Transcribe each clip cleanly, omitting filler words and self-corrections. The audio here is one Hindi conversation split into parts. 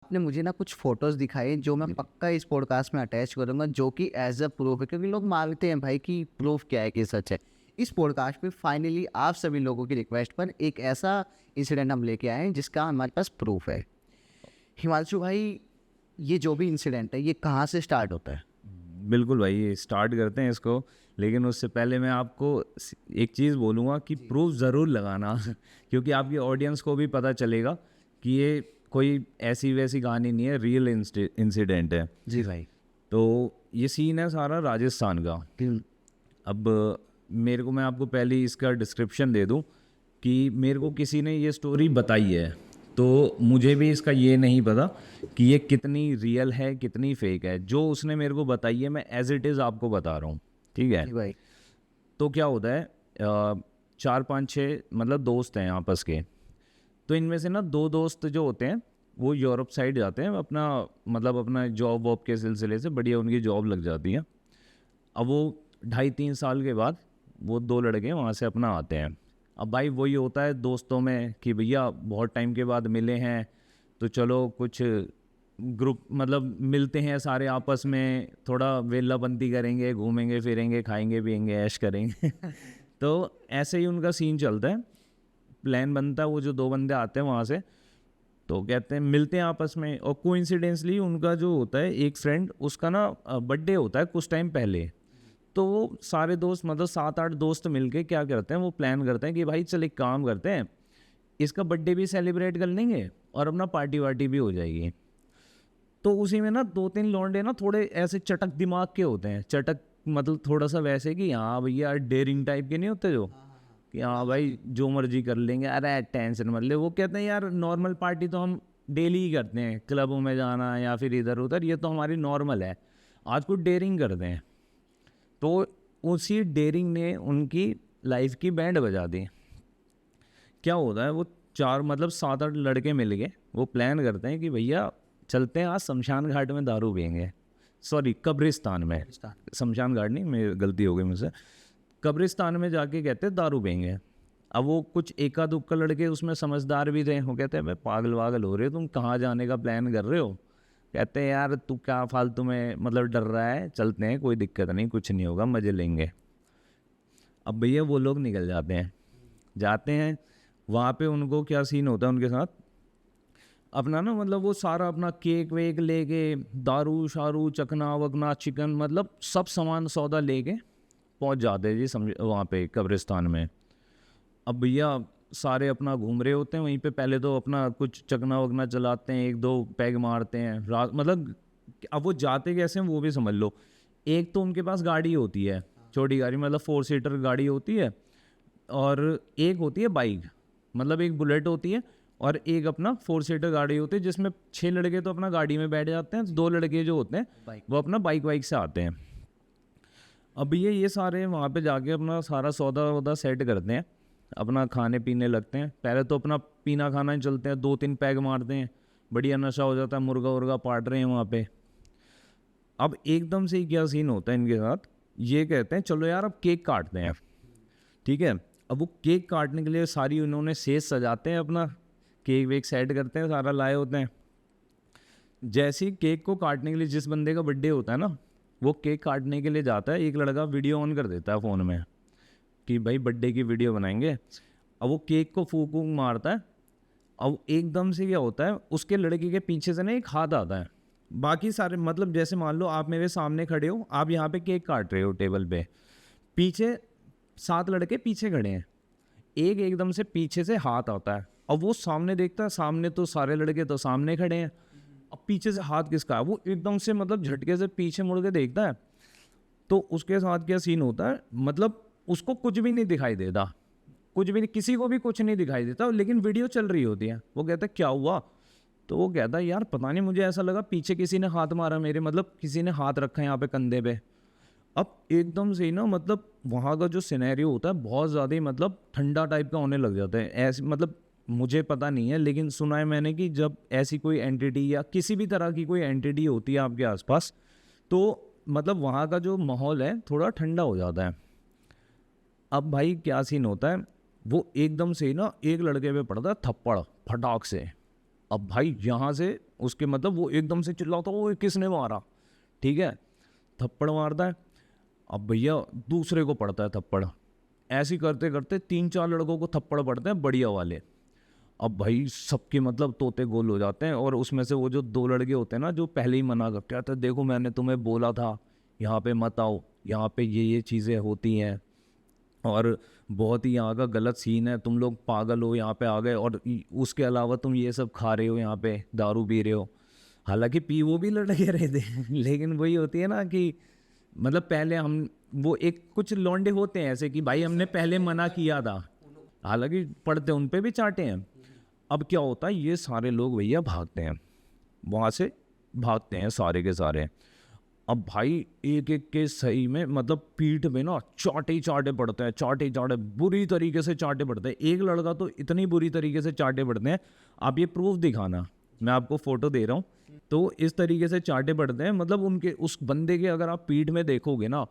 आपने मुझे ना कुछ फ़ोटोज़ दिखाए जो मैं पक्का इस पॉडकास्ट में अटैच करूँगा, जो कि एज़ अ प्रूफ़ है, क्योंकि लोग माँगते हैं भाई कि प्रूफ़ क्या है कि सच है। इस पॉडकास्ट में फाइनली आप सभी लोगों की रिक्वेस्ट पर एक ऐसा इंसिडेंट हम लेके आए हैं जिसका हमारे पास प्रूफ़ है। हिमांशु भाई, ये जो भी इंसिडेंट है ये कहाँ से स्टार्ट होता है? बिल्कुल भाई, स्टार्ट करते हैं इसको। लेकिन उससे पहले मैं आपको एक चीज़ बोलूँगा कि जी। प्रूफ ज़रूर लगाना क्योंकि आपकी ऑडियंस को भी पता चलेगा कि ये कोई ऐसी वैसी कहानी नहीं है, रियल इंसिडेंट है। जी भाई। तो ये सीन है सारा राजस्थान का। हुँ। अब मेरे को मैं आपको पहले ही इसका डिस्क्रिप्शन दे दूं कि मेरे को किसी ने ये स्टोरी बताई है, तो मुझे भी इसका ये नहीं पता कि ये कितनी रियल है कितनी फेक है। जो उसने मेरे को बताई है मैं एज इट इज़ आपको बता रहा हूँ, ठीक है। जी भाई। तो क्या होता है, 4 5 6 मतलब दोस्त हैं आपस के। तो इनमें से ना 2 दोस्त जो होते हैं वो यूरोप साइड जाते हैं अपना, मतलब अपना जॉब वॉब के सिलसिले से बढ़िया उनकी जॉब लग जाती है। अब वो 2.5 3 साल के बाद वो 2 लड़के वहाँ से अपना आते हैं। अब भाई वही होता है दोस्तों में कि भैया बहुत टाइम के बाद मिले हैं, तो चलो कुछ ग्रुप मतलब मिलते हैं सारे आपस में, थोड़ा वेलाबंदी करेंगे, घूमेंगे फिरेंगे, खाएंगे पिएंगे, ऐश करेंगे तो ऐसे ही उनका सीन चलता है, प्लान बनता है। वो जो 2 बंदे आते हैं वहाँ से, तो कहते हैं मिलते हैं आपस में। और कोइंसिडेंसली उनका जो होता है एक फ्रेंड, उसका ना बर्थडे होता है कुछ टाइम पहले। तो वो सारे दोस्त मतलब 7 8 दोस्त मिलके क्या करते हैं, वो प्लान करते हैं कि भाई चल एक काम करते हैं, इसका बर्थडे भी सेलिब्रेट कर लेंगे और अपना पार्टी वार्टी भी हो जाएगी। तो उसी में ना 2 3 लौंडे ना थोड़े ऐसे चटक दिमाग के होते हैं। चटक मतलब थोड़ा सा वैसे कि हाँ भैया डेयरिंग टाइप के नहीं होते जो, कि हाँ भाई जो मर्जी कर लेंगे, अरे टेंशन मत ले। वो कहते हैं यार नॉर्मल पार्टी तो हम डेली ही करते हैं, क्लबों में जाना या फिर इधर उधर, ये तो हमारी नॉर्मल है, आज कुछ डेयरिंग करते हैं। तो उसी डेयरिंग ने उनकी लाइफ की बैंड बजा दी। क्या होता है, वो चार मतलब 7 8 लड़के मिल गए, वो प्लान करते हैं कि भैया चलते हैं आज शमशान घाट में दारू पियेंगे। सॉरी, कब्रिस्तान में, पाकिस्तान। शमशान घाट नहीं, मेरी गलती हो गई मुझसे। कब्रिस्तान में जाके कहते हैं दारू पियेंगे। अब वो कुछ एका दुक्का लड़के उसमें समझदार भी थे, वो कहते हैं भाई पागल वागल हो रहे हो तुम, कहाँ जाने का प्लान कर रहे हो। कहते हैं यार तू क्या फालतू में मतलब डर रहा है, चलते हैं कोई दिक्कत नहीं, कुछ नहीं होगा, मज़े लेंगे। अब भैया वो लोग निकल जाते हैं, जाते हैं वहाँ पे। उनको क्या सीन होता है उनके साथ, अपना ना मतलब वो सारा अपना केक वेक लेके, दारू शारू चकना वकना चिकन मतलब सब सामान सौदा लेके पहुँच जाते हैं जी, समझ वहाँ पे कब्रिस्तान में। अब भैया सारे अपना घूम रहे होते हैं वहीं पे, पहले तो अपना कुछ चकना वकना चलाते हैं, 1 2 पैग मारते हैं रात मतलब। अब वो जाते कैसे हैं वो भी समझ लो। एक तो उनके पास गाड़ी होती है, छोटी गाड़ी मतलब 4 सीटर गाड़ी होती है, और एक होती है बाइक, मतलब एक बुलेट होती है, और एक अपना 4 सीटर गाड़ी होती है जिसमें 6 लड़के तो अपना गाड़ी में बैठ जाते हैं, 2 लड़के जो होते हैं बाइक। वो अपना बाइक वाइक से आते हैं। अब ये सारे वहाँ पे जाके अपना सारा सौदा वौदा सेट करते हैं, अपना खाने पीने लगते हैं। पहले तो अपना पीना खाना ही चलते हैं, 2 3 पैग मारते हैं, बढ़िया नशा हो जाता है, मुर्गा उर्गा पाट रहे हैं वहाँ पे। अब एकदम से ही क्या सीन होता है इनके साथ, ये कहते हैं चलो यार अब केक काटते हैं, ठीक है। अब वो केक काटने के लिए सारी उन्होंने सेज सजाते हैं, अपना केक वेक सेट करते हैं, सारा लाए होते हैं। जैसे ही केक को काटने के लिए, जिस बंदे का बर्थडे होता है ना, वो केक काटने के लिए जाता है, एक लड़का वीडियो ऑन कर देता है फ़ोन में कि भाई बर्थडे की वीडियो बनाएंगे। अब वो केक को फूंक वूंक मारता है। अब एकदम से क्या होता है, उसके लड़के के पीछे से ना एक हाथ आता है। बाकी सारे मतलब जैसे मान लो आप मेरे सामने खड़े हो, आप यहाँ पे केक काट रहे हो टेबल पे, पीछे 7 लड़के पीछे खड़े हैं, एक एकदम से पीछे से हाथ आता है। अब वो सामने देखता है, सामने तो सारे लड़के तो सामने खड़े हैं, अब पीछे से हाथ किसका है, वो एकदम से मतलब झटके से पीछे मुड़ के देखता है। तो उसके साथ क्या सीन होता है, मतलब उसको कुछ भी नहीं दिखाई देता, कुछ भी नहीं, किसी को भी कुछ नहीं दिखाई देता, लेकिन वीडियो चल रही होती है। वो कहता है क्या हुआ, तो वो कहता है यार पता नहीं, मुझे ऐसा लगा पीछे किसी ने हाथ मारा मेरे, मतलब किसी ने हाथ रखा है यहाँ पे कंधे पे। अब एकदम से ही ना मतलब वहाँ का जो सिनेरियो होता है बहुत ज़्यादा ही मतलब ठंडा टाइप का होने लग जाता है। ऐसे मतलब मुझे पता नहीं है, लेकिन सुना है मैंने कि जब ऐसी कोई एंटिटी या किसी भी तरह की कोई एंटिटी होती है आपके आसपास, तो मतलब वहाँ का जो माहौल है थोड़ा ठंडा हो जाता है। अब भाई क्या सीन होता है, वो एकदम से ही ना एक लड़के पे पड़ता है थप्पड़ फटाक से। अब भाई यहाँ से उसके मतलब वो एकदम से चिल्लाता वो किसने मारा, ठीक है, थप्पड़ मारता है। अब भैया दूसरे को पड़ता है थप्पड़, ऐसे ही करते करते 3-4 लड़कों को थप्पड़ पड़ते हैं बढ़िया वाले। अब भाई सबके मतलब तोते गोल हो जाते हैं, और उसमें से वो जो 2 लड़के होते हैं ना जो पहले ही मना करते हैं, कहते देखो मैंने तुम्हें बोला था यहाँ पे मत आओ, यहाँ पे ये चीज़ें होती हैं और बहुत ही यहाँ का गलत सीन है, तुम लोग पागल हो यहाँ पे आ गए, और उसके अलावा तुम ये सब खा रहे हो, यहाँ पे दारू पी रहे हो। हालांकि पी वो भी लड़के रहे थे लेकिन वही होती है ना कि मतलब पहले हम वो एक कुछ लौंडे होते हैं ऐसे कि भाई हमने पहले मना किया था, हालांकि पढ़ते उन पे भी चाटे हैं। अब क्या होता है, ये सारे लोग भैया भागते हैं वहाँ से, भागते हैं सारे के सारे। अब भाई एक एक के सही में मतलब पीठ में ना चाटे ही चाटे पड़ते हैं, चाटे ही चाटे बुरी तरीके से चाटे पड़ते हैं। एक लड़का तो इतनी बुरी तरीके से चाटे पड़ते हैं, आप ये प्रूफ दिखाना, मैं आपको फोटो दे रहा हूँ, तो इस तरीके से चाटे पड़ते हैं, मतलब उनके उस बंदे के अगर आप पीठ में देखोगे ना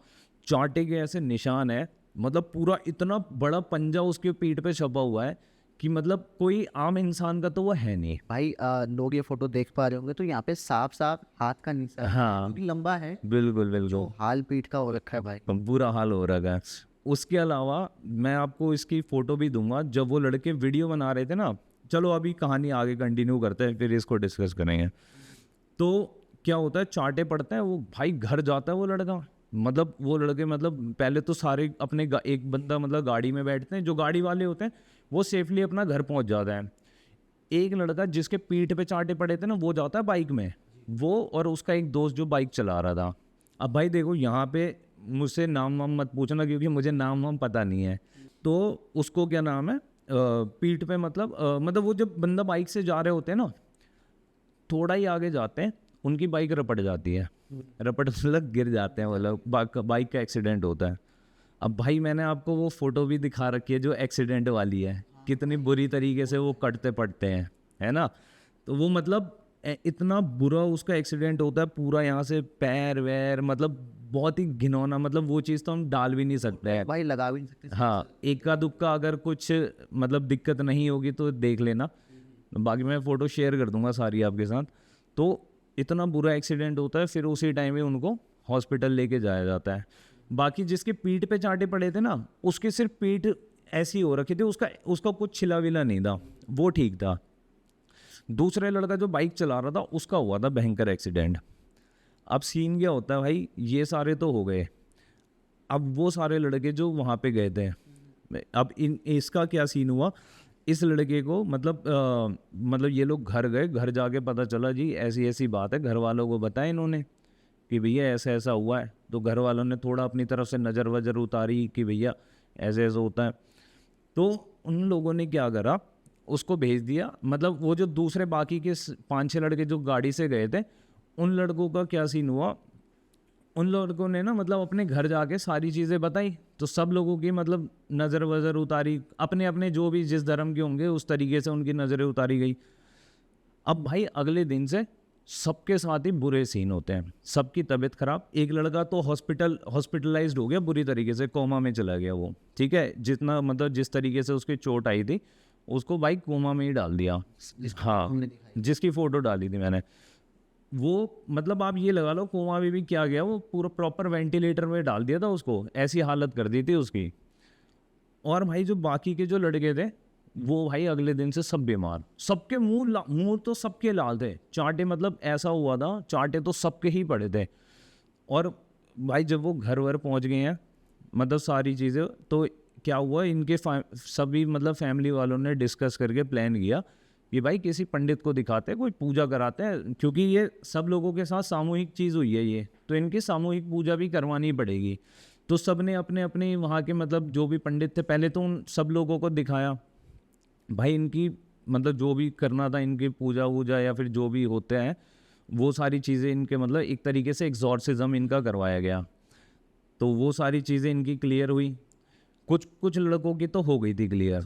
चाटे के ऐसे निशान है, मतलब पूरा इतना बड़ा पंजा उसके पीठ पे छपा हुआ है कि मतलब कोई आम इंसान का तो वो है नहीं। भाई लोग ये फोटो देख पा रहे होंगे तो यहाँ पे साफ साफ हाथ का निशान है, हाँ जो कि लंबा है, बिल्कुल बिल्कुल, हाल पीठ का हो रखा है भाई। बुरा हाल हो रहा है। उसके अलावा मैं आपको इसकी फ़ोटो भी दूंगा, जब वो लड़के वीडियो बना रहे थे ना, चलो अभी कहानी आगे कंटिन्यू करते हैं फिर इसको डिस्कस करेंगे। तो क्या होता है, चाटे पड़ते हैं, वो भाई घर जाता है वो लड़का, मतलब वो लड़के मतलब पहले तो सारे अपने एक बंदा मतलब गाड़ी में बैठते हैं, जो गाड़ी वाले होते हैं वो सेफली अपना घर पहुंच जाता है। एक लड़का जिसके पीठ पे चाटे पड़े थे ना वो जाता है बाइक में, वो और उसका एक दोस्त जो बाइक चला रहा था। अब भाई देखो यहाँ पे मुझसे नाम वाम मत पूछना क्योंकि मुझे नाम वाम पता नहीं है। तो उसको क्या नाम है, पीठ पे मतलब वो जब बंदा बाइक से जा रहे होते हैं ना, थोड़ा ही आगे जाते हैं उनकी बाइक रपट जाती है, रपट मतलब गिर जाते हैं, मतलब बाइक का एक्सीडेंट होता है। अब भाई मैंने आपको वो फोटो भी दिखा रखी है जो एक्सीडेंट वाली है, कितनी बुरी तरीके से वो कटते पड़ते हैं, है ना। तो वो मतलब इतना बुरा उसका एक्सीडेंट होता है, पूरा यहाँ से पैर वैर, मतलब बहुत ही घिनौना, मतलब वो चीज़ तो हम डाल भी नहीं सकते हैं। भाई लगा भी नहीं सकते। हाँ, इक्का दुक्का अगर कुछ मतलब दिक्कत नहीं होगी तो देख लेना, बाकी मैं फ़ोटो शेयर कर दूंगा सारी आपके साथ। तो इतना बुरा एक्सीडेंट होता है, फिर उसी टाइम में उनको हॉस्पिटल लेके जाया जाता है। बाकी जिसके पीठ पे चांटे पड़े थे ना, उसके सिर्फ पीठ ऐसी हो रखी थी, उसका उसका कुछ छिला विला नहीं था, वो ठीक था। दूसरे लड़का जो बाइक चला रहा था उसका हुआ था भयंकर एक्सीडेंट। अब सीन क्या होता है भाई, ये सारे तो हो गए, अब वो सारे लड़के जो वहाँ पे गए थे, अब इसका क्या सीन हुआ, इस लड़के को मतलब ये लोग घर गए, घर जाके पता चला जी ऐसी ऐसी बात है, घर वालों को बताया इन्होंने कि भैया ऐसा ऐसा हुआ है। तो घर वालों ने थोड़ा अपनी तरफ से नज़र वजर उतारी कि भैया ऐसे ऐसा होता है। तो उन लोगों ने क्या करा, उसको भेज दिया, मतलब वो जो दूसरे बाकी के 5-6 लड़के जो गाड़ी से गए थे, उन लड़कों का क्या सीन हुआ, उन लड़कों ने ना मतलब अपने घर जाके सारी चीज़ें बताई, तो सब लोगों की मतलब नज़र वज़र उतारी, अपने अपने जो भी जिस धर्म के होंगे उस तरीके से उनकी नज़रें उतारी गई। अब भाई अगले दिन से सबके साथ ही बुरे सीन होते हैं, सबकी तबीयत खराब। एक लड़का तो हॉस्पिटलाइज्ड हो गया बुरी तरीके से, कोमा में चला गया वो, ठीक है, जितना मतलब जिस तरीके से उसकी चोट आई थी उसको भाई कोमा में ही डाल दिया। हाँ, जिसकी फ़ोटो डाली थी मैंने, वो मतलब आप ये लगा लो कोमा में भी क्या गया, वो पूरा प्रॉपर वेंटिलेटर में डाल दिया था उसको, ऐसी हालत कर दी थी उसकी। और भाई जो बाकी के जो लड़के थे वो भाई अगले दिन से सब बीमार, सबके मुंह तो सबके लाल थे, चाटे मतलब ऐसा हुआ था, चाटे तो सबके ही पड़े थे। और भाई जब वो घर वर पहुंच गए हैं मतलब सारी चीज़ें, तो क्या हुआ, इनके सभी मतलब फैमिली वालों ने डिस्कस करके प्लान किया कि भाई किसी पंडित को दिखाते हैं, कोई पूजा कराते हैं, क्योंकि ये सब लोगों के साथ सामूहिक चीज़ हुई है ये, तो इनकी सामूहिक पूजा भी करवानी पड़ेगी। तो सब ने अपने अपने वहाँ के मतलब जो भी पंडित थे पहले तो उन सब लोगों को दिखाया, भाई इनकी मतलब जो भी करना था, इनकी पूजा वूजा या फिर जो भी होते हैं वो सारी चीज़ें इनके मतलब एक तरीके से एक्सॉर्सिज्म इनका करवाया गया। तो वो सारी चीज़ें इनकी क्लियर हुई, कुछ कुछ लड़कों की तो हो गई थी क्लियर,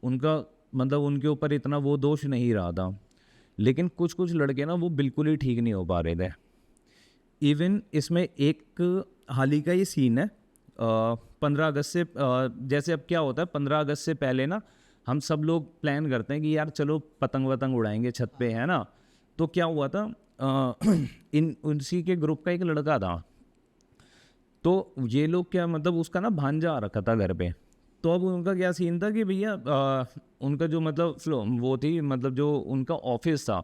उनका मतलब उनके ऊपर इतना वो दोष नहीं रहा था, लेकिन कुछ कुछ लड़के ना वो बिल्कुल ही ठीक नहीं हो पा रहे थे। इवन इसमें एक हाल ही का ये सीन है, 15 अगस्त से जैसे अब क्या होता है 15 अगस्त से पहले ना हम सब लोग प्लान करते हैं कि यार चलो पतंग वतंग उड़ाएंगे छत पे, है ना, तो क्या हुआ था, इन उसी के ग्रुप का एक लड़का था, तो ये लोग क्या मतलब उसका ना भांजा आ रखा था घर पे। तो अब उनका क्या सीन था कि भैया उनका जो मतलब फ्लो वो थी, मतलब जो उनका ऑफिस था,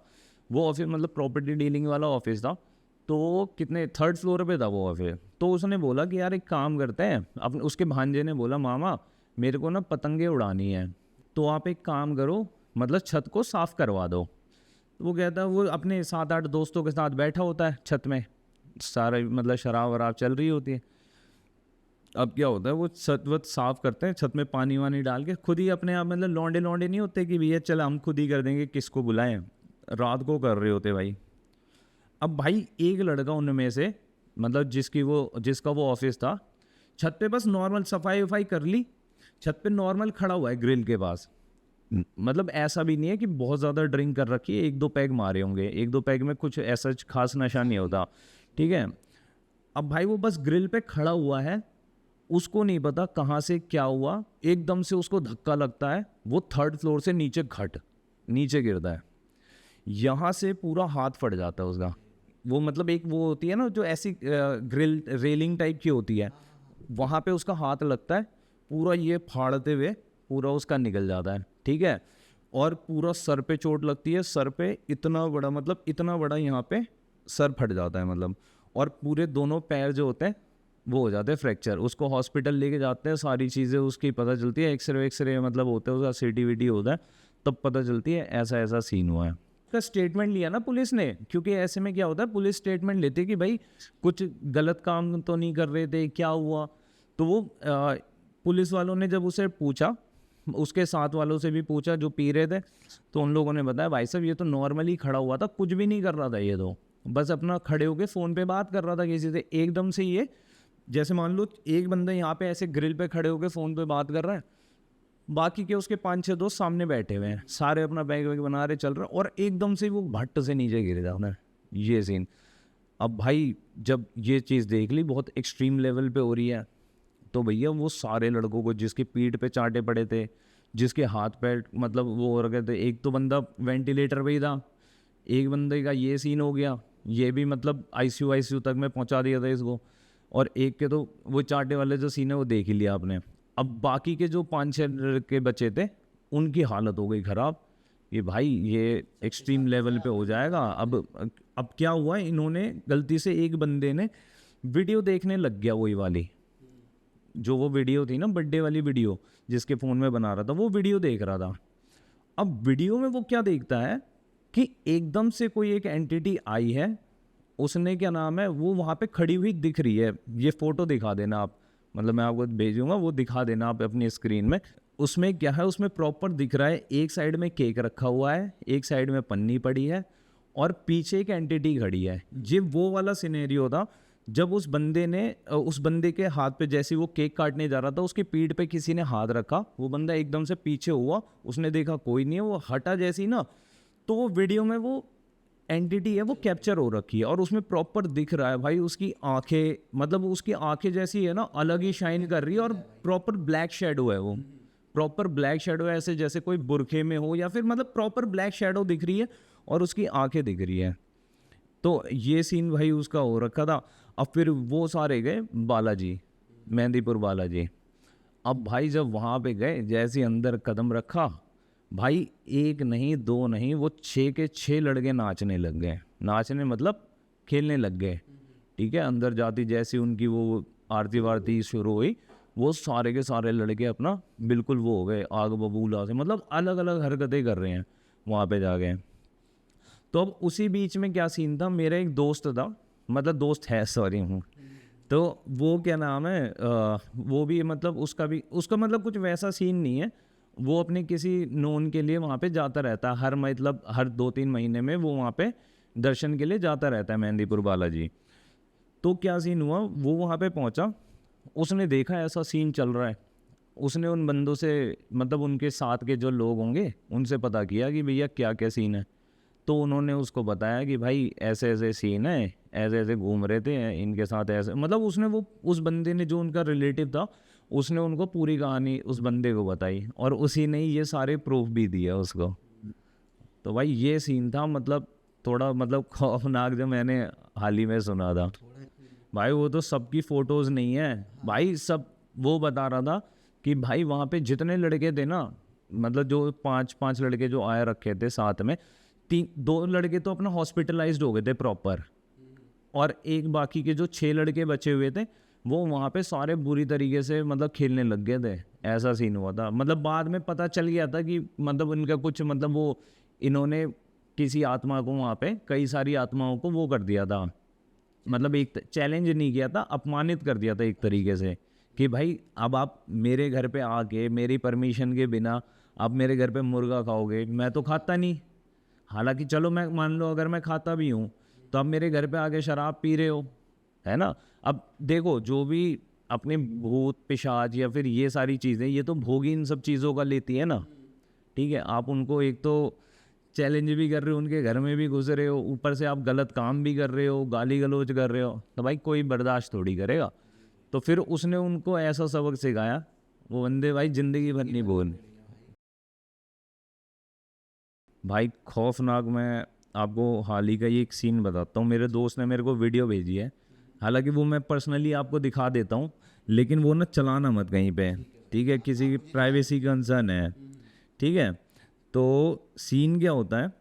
वो ऑफिस मतलब प्रॉपर्टी डीलिंग वाला ऑफिस था। तो वो कितने 3rd फ्लोर पे था वो ऑफिस। तो उसने बोला कि यार एक काम करते हैं, अपने उसके भांजे ने बोला मामा मेरे को ना पतंगे उड़ानी है, तो आप एक काम करो मतलब छत को साफ़ करवा दो। तो वो कहता है वो अपने 7-8 दोस्तों के साथ बैठा होता है छत में, सारा मतलब शराब वराब चल रही होती है। अब क्या होता है वो छत वत साफ करते हैं, छत में पानी वानी डाल के खुद ही अपने आप, मतलब लौंडे लौंडे नहीं होते कि भैया चल हम खुद ही कर देंगे, किसको बुलाएं, रात को कर रहे होते भाई। अब भाई एक लड़का उनमें से, मतलब जिसका वो ऑफिस था, छत पे बस नॉर्मल सफाई वफाई कर ली, छत पे नॉर्मल खड़ा हुआ है ग्रिल के पास। मतलब ऐसा भी नहीं है कि बहुत ज़्यादा ड्रिंक कर रखी है, 1-2 पैग मारे होंगे, 1-2 पैग में कुछ ऐसा खास नशा नहीं होता, ठीक है। अब भाई वो बस ग्रिल पे खड़ा हुआ है, उसको नहीं पता कहाँ से क्या हुआ, एकदम से उसको धक्का लगता है, वो 3rd फ्लोर से नीचे गिरता है। यहाँ से पूरा हाथ फट जाता है उसका। वो मतलब एक वो होती है ना जो ऐसी ग्रिल रेलिंग टाइप की होती है, वहाँ पे उसका हाथ लगता है, पूरा ये फाड़ते हुए पूरा उसका निकल जाता है, ठीक है। और पूरा सर पे चोट लगती है, सर पे इतना बड़ा, मतलब इतना बड़ा यहाँ पे सर फट जाता है मतलब। और पूरे दोनों पैर जो होते हैं वो हो जाते हैं फ्रैक्चर। उसको हॉस्पिटल लेके जाते हैं, सारी चीज़ें उसकी पता चलती है, एक्सरे मतलब होते हैं, उसका सीटी होता है, तब पता चलती है ऐसा ऐसा सीन हुआ है। का स्टेटमेंट लिया ना पुलिस ने, क्योंकि ऐसे में क्या होता है पुलिस स्टेटमेंट लेती है कि भाई कुछ गलत काम तो नहीं कर रहे थे, क्या हुआ। तो वो पुलिस वालों ने जब उसे पूछा, उसके साथ वालों से भी पूछा जो पी रहे थे, तो उन लोगों ने बताया भाई साहब ये तो नॉर्मली खड़ा हुआ था, कुछ भी नहीं कर रहा था, ये तो बस अपना खड़े होके फ़ोन पे बात कर रहा था किसी से। एकदम से ये जैसे मान लो एक बंदा यहाँ पे ऐसे ग्रिल पे खड़े होकर फ़ोन पे बात कर रहा है, बाकी के उसके 5-6 दोस्त सामने बैठे हुए हैं, सारे अपना बैग वैग बना रहे चल रहे, और एकदम से वो भट्ट से नीचे गिर जाता है, ये सीन। अब भाई जब ये चीज़ देख ली बहुत एक्सट्रीम लेवल पे हो रही है, तो भैया वो सारे लड़कों को जिसके पीठ पे चांटे पड़े थे, जिसके हाथ पैर मतलब वो हो रखे थे, एक तो बंदा वेंटिलेटर पे ही था, एक बंदे का ये सीन हो गया, ये भी मतलब आईसीयू तक में पहुंचा दिया था इसको, और एक के तो वो चाटे वाले जो सीन है वो देख ही लिया आपने। अब बाकी के जो 5-6 लड़के बचे थे उनकी हालत हो गई ख़राब कि भाई ये एक्सट्रीम लेवल पे हो जाएगा। अब क्या हुआ, इन्होंने गलती से एक बंदे ने वीडियो देखने लग गया, वही वाली जो वो वीडियो थी ना, बर्थडे वाली वीडियो जिसके फ़ोन में बना रहा था, वो वीडियो देख रहा था। अब वीडियो में वो क्या देखता है कि एकदम से कोई एक एंटिटी आई है, उसने क्या नाम है वो वहाँ पे खड़ी हुई दिख रही है, ये फ़ोटो दिखा देना आप, मतलब मैं आपको भेजूंगा वो दिखा देना आप अपनी स्क्रीन में। उसमें क्या है, उसमें प्रॉपर दिख रहा है, एक साइड में केक रखा हुआ है, एक साइड में पन्नी पड़ी है, और पीछे एक एंटिटी खड़ी है। ये वो वाला सिनेरियो था जब उस बंदे ने उस बंदे के हाथ पे, जैसे वो केक काटने जा रहा था, उसकी पीठ पे किसी ने हाथ रखा, वो बंदा एकदम से पीछे हुआ, उसने देखा कोई नहीं है, वो हटा जैसी ना, तो वो वीडियो में वो एंटिटी है वो कैप्चर हो रखी है, और उसमें प्रॉपर दिख रहा है भाई उसकी आंखें, मतलब उसकी आंखें जैसी है ना अलग ही शाइन कर रही है, और प्रॉपर ब्लैक शेडो है, वो प्रॉपर ब्लैक शेडो है, ऐसे जैसे कोई बुरखे में हो, या फिर मतलब प्रॉपर ब्लैक शेडो दिख रही है और उसकी आंखें दिख रही है। तो ये सीन भाई उसका हो रखा था। अब फिर वो सारे गए बालाजी, मेहंदीपुर बालाजी। अब भाई जब वहाँ पे गए, जैसे अंदर कदम रखा, भाई एक नहीं दो नहीं, वो 6 के 6 लड़के नाचने लग गए, नाचने मतलब खेलने लग गए, ठीक है। अंदर जाती जैसी उनकी वो आरती वारती शुरू हुई, वो सारे के सारे लड़के अपना बिल्कुल वो हो गए आग बबूला से, मतलब अलग अलग हरकतें कर रहे हैं वहाँ पे जाके। तो अब उसी बीच में क्या सीन था, मेरा एक दोस्त था, मतलब दोस्त है सॉरी हूँ, तो वो क्या नाम है वो भी मतलब उसका मतलब कुछ वैसा सीन नहीं है, वो अपने किसी नोन के लिए वहाँ पे जाता रहता है, हर मतलब हर 2-3 महीने में वो वहाँ पे दर्शन के लिए जाता रहता है मेहंदीपुर बालाजी। तो क्या सीन हुआ, वो वहाँ पे पहुँचा, उसने देखा ऐसा सीन चल रहा है, उसने उन बंदों से मतलब उनके साथ के जो लोग होंगे उनसे पता किया कि भैया क्या क्या सीन है। तो उन्होंने उसको बताया कि भाई ऐसे ऐसे सीन है, ऐसे ऐसे घूम रहे थे इनके साथ, ऐसे मतलब उसने वो उस बंदे ने जो उनका रिलेटिव था उसने उनको पूरी कहानी उस बंदे को बताई, और उसी ने ये सारे प्रूफ भी दिया उसको। तो भाई ये सीन था, मतलब थोड़ा मतलब खौफनाक जो मैंने हाल ही में सुना था भाई, वो तो सबकी फ़ोटोज़ नहीं है भाई, सब वो बता रहा था कि भाई वहाँ पे जितने लड़के थे ना, मतलब जो 5 लड़के जो आए रखे थे साथ में, 2 लड़के तो अपना हॉस्पिटलाइज्ड हो गए थे प्रॉपर, और एक बाकी के जो 6 लड़के बचे हुए थे वो वहाँ पे सारे बुरी तरीके से मतलब खेलने लग गए थे। ऐसा सीन हुआ था, मतलब बाद में पता चल गया था कि मतलब इनका कुछ मतलब वो इन्होंने किसी आत्मा को वहाँ पे कई सारी आत्माओं को वो कर दिया था, मतलब एक चैलेंज नहीं किया था, अपमानित कर दिया था एक तरीके से कि भाई अब आप मेरे घर पे आके मेरी परमिशन के बिना आप मेरे घर पे मुर्गा खाओगे, मैं तो खाता नहीं। हालांकि चलो मैं मान लो अगर मैं खाता भी हूँ तो आप मेरे घर पे आके शराब पी रहे हो, है ना। अब देखो जो भी अपने भूत पिशाच या फिर ये सारी चीज़ें, ये तो भोगी इन सब चीज़ों का लेती है ना, ठीक है। आप उनको एक तो चैलेंज भी कर रहे हो, उनके घर में भी घुस रहे हो, ऊपर से आप गलत काम भी कर रहे हो, गाली गलौज कर रहे हो, तो भाई कोई बर्दाश्त थोड़ी करेगा। तो फिर उसने उनको ऐसा सबक सिखाया, वो बंदे भाई ज़िंदगी भर नहीं भूल। भाई खौफनाक, मैं आपको हाल ही का ये एक सीन बताता हूँ, मेरे दोस्त ने मेरे को वीडियो भेजी है, हालांकि वो मैं पर्सनली आपको दिखा देता हूँ, लेकिन वो ना चलाना मत कहीं पे, ठीक है, किसी की प्राइवेसी कंसर्न है, ठीक है। तो सीन क्या होता है,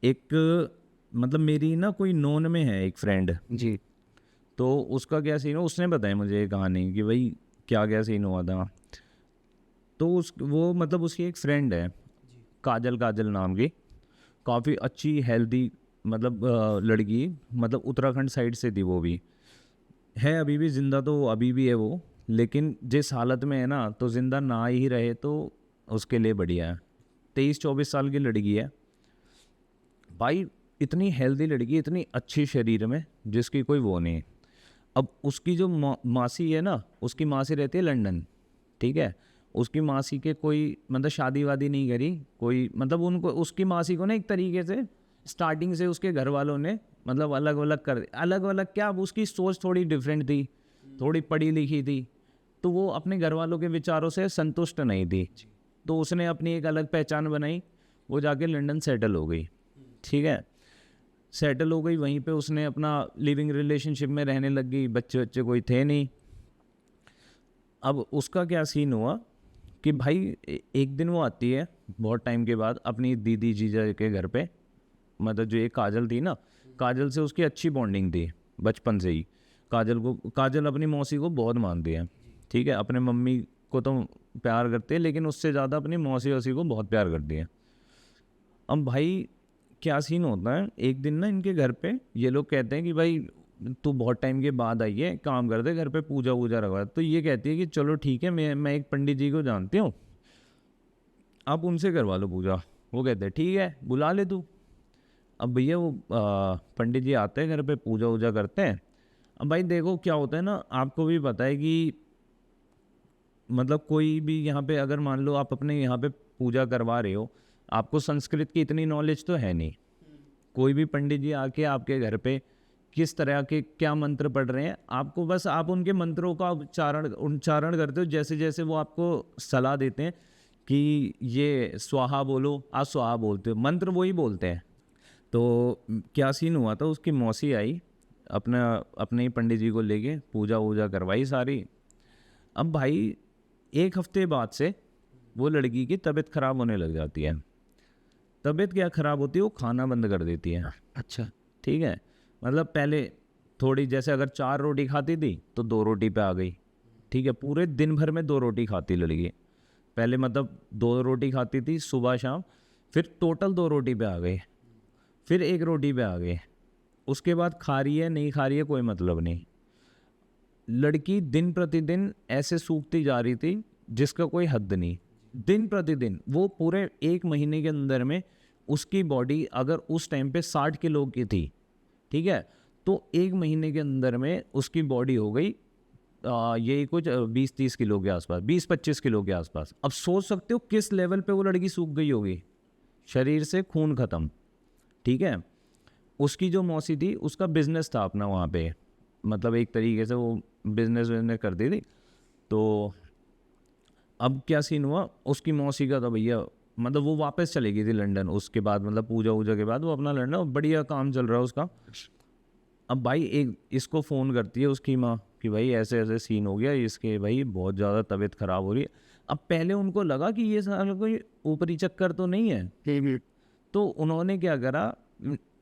एक मतलब मेरी ना कोई नोन में है एक फ्रेंड, जी। तो उसका क्या सीन है, उसने बताया मुझे ये कहानी कि भाई क्या क्या सीन हुआ था। तो उस वो मतलब उसकी एक फ्रेंड है, काजल काजल नाम की, काफ़ी अच्छी हेल्दी मतलब लड़की, मतलब उत्तराखंड साइड से थी, वो भी है अभी भी ज़िंदा, तो अभी भी है वो, लेकिन जिस हालत में है ना, तो ज़िंदा ना ही रहे तो उसके लिए बढ़िया है। 23-24 साल की लड़की है भाई, इतनी हेल्दी लड़की, इतनी अच्छी शरीर में, जिसकी कोई वो नहीं। अब उसकी जो मासी है ना, उसकी मासी रहती है लंदन, ठीक है। उसकी मासी के कोई मतलब शादी वादी नहीं करी कोई, मतलब उनको उसकी मासी को ना एक तरीके से स्टार्टिंग से उसके घर वालों ने मतलब अलग अलग कर, अलग अलग क्या, अब उसकी सोच थोड़ी डिफरेंट थी, थोड़ी पढ़ी लिखी थी, तो वो अपने घर वालों के विचारों से संतुष्ट नहीं थी, तो उसने अपनी एक अलग पहचान बनाई, वो जाके लंदन सेटल हो गई, ठीक है। सेटल हो गई वहीं पे, उसने अपना लिविंग रिलेशनशिप में रहने लग गई, बच्चे बच्चे कोई थे नहीं। अब उसका क्या सीन हुआ कि भाई एक दिन वो आती है बहुत टाइम के बाद अपनी दीदी जीजा के घर पे, मतलब जो एक काजल थी ना, काजल से उसकी अच्छी बॉन्डिंग थी बचपन से ही। काजल अपनी मौसी को बहुत मानती है, ठीक है, अपने मम्मी को तो प्यार करती है, लेकिन उससे ज़्यादा अपनी मौसी वौसी को बहुत प्यार करती है। अब भाई क्या सीन होता है, एक दिन ना इनके घर पे ये लोग कहते हैं कि भाई तू बहुत टाइम के बाद आई है, काम कर दे घर पे, पूजा वूजा रखवा। तो ये कहती है कि चलो ठीक है, मैं एक पंडित जी को जानती हूँ, आप उनसे करवा लो पूजा। वो कहते हैं ठीक है, बुला ले तू। अब भैया वो पंडित जी आते हैं घर पे, पूजा वूजा करते हैं। अब भाई देखो क्या होता है ना, आपको भी पता है कि मतलब कोई भी यहाँ पे अगर मान लो आप अपने यहाँ पे पूजा करवा रहे हो, आपको संस्कृत की इतनी नॉलेज तो है नहीं। कोई भी पंडित जी आके आपके घर पे किस तरह के क्या मंत्र पढ़ रहे हैं, आपको बस आप उनके मंत्रों का उच्चारण करते हो, जैसे जैसे वो आपको सलाह देते हैं कि ये स्वाहा बोलो, आप स्वाहा बोलते हो, मंत्र वही बोलते हैं। तो क्या सीन हुआ था, उसकी मौसी आई अपना अपने ही पंडित जी को लेके, पूजा वूजा करवाई सारी। अब भाई एक हफ्ते बाद से वो लड़की की तबीयत ख़राब होने लग जाती है। तबीयत क्या ख़राब होती है, वो खाना बंद कर देती है, अच्छा। ठीक है। मतलब पहले थोड़ी, जैसे अगर 4 रोटी खाती थी तो 2 रोटी पे आ गई, ठीक है, पूरे दिन भर में 2 रोटी खाती लड़की। पहले मतलब 2 रोटी खाती थी सुबह शाम, फिर टोटल 2 रोटी पे आ गई, फिर 1 रोटी पे आ गए, उसके बाद खा रही है नहीं खा रही है कोई मतलब नहीं। लड़की दिन प्रतिदिन ऐसे सूखती जा रही थी जिसका कोई हद नहीं। दिन प्रतिदिन वो पूरे 1 महीने के अंदर में उसकी बॉडी अगर उस टाइम पे 60 किलो की थी, ठीक है, तो 1 महीने के अंदर में उसकी बॉडी हो गई यही कुछ 20-30 किलो के आसपास, 20-25 किलो के आसपास। अब सोच सकते हो किस लेवल पे वो लड़की सूख गई होगी, शरीर से खून ख़त्म, ठीक है। उसकी जो मौसी थी उसका बिजनेस था अपना वहाँ पे, मतलब एक तरीके से वो बिजनेस करती थी। तो अब क्या सीन हुआ, उसकी मौसी का था भैया मतलब वो वापस चली गई थी लंदन उसके बाद, मतलब पूजा वूजा के बाद वो अपना लंदन बढ़िया काम चल रहा है उसका। अब भाई एक इसको फ़ोन करती है उसकी माँ कि भाई ऐसे ऐसे सीन हो गया, इसके भाई बहुत ज़्यादा तबीयत ख़राब हो रही है। अब पहले उनको लगा कि ये सारा कोई ऊपरी चक्कर तो नहीं है, तो उन्होंने क्या करा,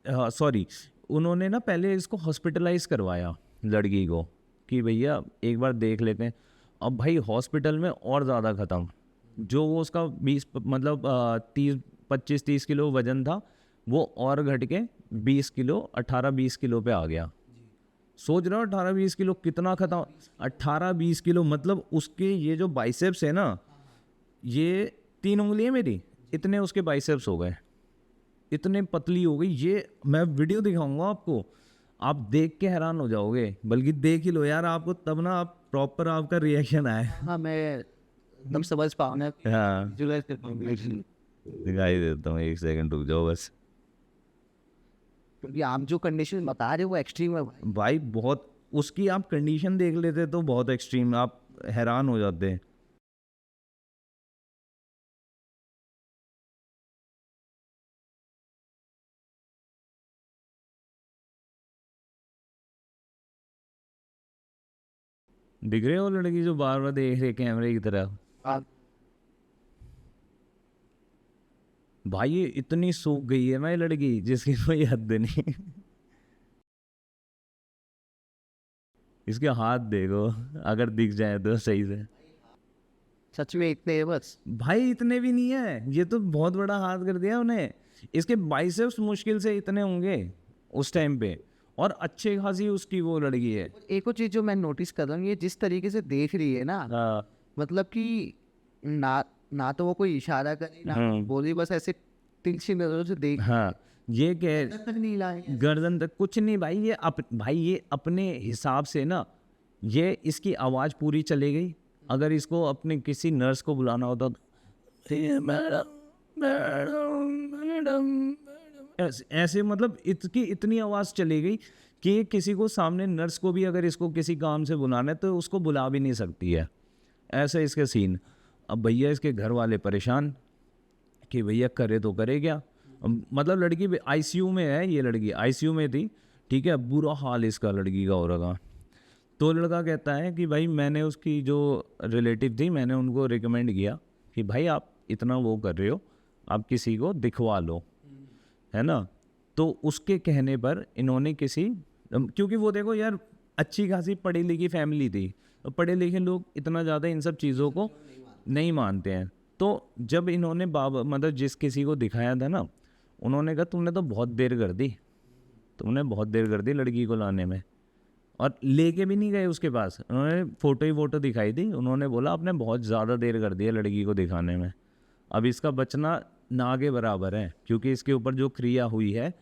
सॉरी, उन्होंने ना पहले इसको हॉस्पिटलाइज करवाया लड़की को कि भैया एक बार देख लेते हैं। अब भाई हॉस्पिटल में और ज़्यादा ख़त्म, जो वो उसका 20 मतलब 25-30 किलो वज़न था वो और घट के 20 किलो 18-20 किलो पे आ गया। सोच रहे हो 18-20 किलो कितना ख़त्म, 18-20 किलो मतलब उसके ये जो बाइसेप्स है ना, ये 3 उंगलियां मेरी इतने उसके बाइसेप्स हो गए, इतने पतली हो गई। ये मैं वीडियो दिखाऊंगा आपको, आप देख के हैरान हो जाओगे, बल्कि देख ही लो यार आपको, तब ना आप प्रॉपर आपका रिएक्शन आए। हाँ, मैं एकदम समझ पाऊंगा, हाँ विजुअलाइज कर पाऊंगा, दिखाई देता हूँ, एक सेकंड रुक जाओ बस। क्योंकि आप जो कंडीशन बता रहे हो वो एक्सट्रीम है भाई। भाई बहुत, उसकी आप कंडीशन देख लेते तो बहुत एक्सट्रीम, आप हैरान हो जाते हैं। दिख रहे हो लड़की जो बार बार देख रही है कैमरे की तरफ? आप भाई ये इतनी सूख गई है ना ये लड़की जिसकी कोई हद नहीं। इसके हाथ देखो, अगर दिख जाए तो सही से। सच में इतने हैं बस? भाई इतने भी नहीं है, ये तो बहुत बड़ा हाथ कर दिया उन्हें। इसके बाइसेप्स मुश्किल से इतने होंगे उस टाइम पे, और अच्छे खासी उसकी वो लड़की है। एक और चीज जो मैं नोटिस कर रहा हूँ, ये जिस तरीके से देख रही है ना, हाँ मतलब कि ना ना तो वो कोई इशारा करे ना बोली, बस ऐसे तिरछी नजरों से देख हाँ, ये कह तक नहीं लाए। गर्दन तक कुछ नहीं भाई, ये भाई ये अपने हिसाब से ना, ये इसकी आवाज़ पूरी चली गई। अगर इसको अपने किसी नर्स को बुलाना होता तो "ये मैडम मैडम मैडम मैडम", ऐसे मतलब इसकी इतनी आवाज़ चली गई कि ये किसी को सामने नर्स को भी अगर इसको किसी काम से बुलाना है तो उसको बुला भी नहीं सकती है। ऐसे इसके सीन। अब भैया इसके घर वाले परेशान कि भैया करे तो करे क्या। मतलब लड़की आईसीयू में है, ये लड़की आईसीयू में थी, ठीक है, बुरा हाल इसका लड़की का हो रहा। तो लड़का कहता है कि भाई मैंने उसकी जो रिलेटिव थी मैंने उनको रिकमेंड किया कि भाई आप इतना वो कर रहे हो, आप किसी को दिखवा लो, है ना। तो उसके कहने पर इन्होंने किसी, क्योंकि वो देखो यार अच्छी खासी पढ़ी लिखी फैमिली थी, तो पढ़े लिखे लोग इतना ज़्यादा इन सब चीज़ों को नहीं मानते हैं। तो जब इन्होंने बाबा मतलब जिस किसी को दिखाया था ना, उन्होंने कहा तुमने तो बहुत देर कर दी, तुमने बहुत देर कर दी लड़की को लाने में। और लेके भी नहीं गए उसके पास, उन्होंने फ़ोटो ही फ़ोटो दिखाई थी। उन्होंने बोला आपने बहुत ज़्यादा देर कर दी है लड़की को दिखाने में, अब इसका बचना ना के बराबर है, क्योंकि इसके ऊपर जो क्रिया हुई है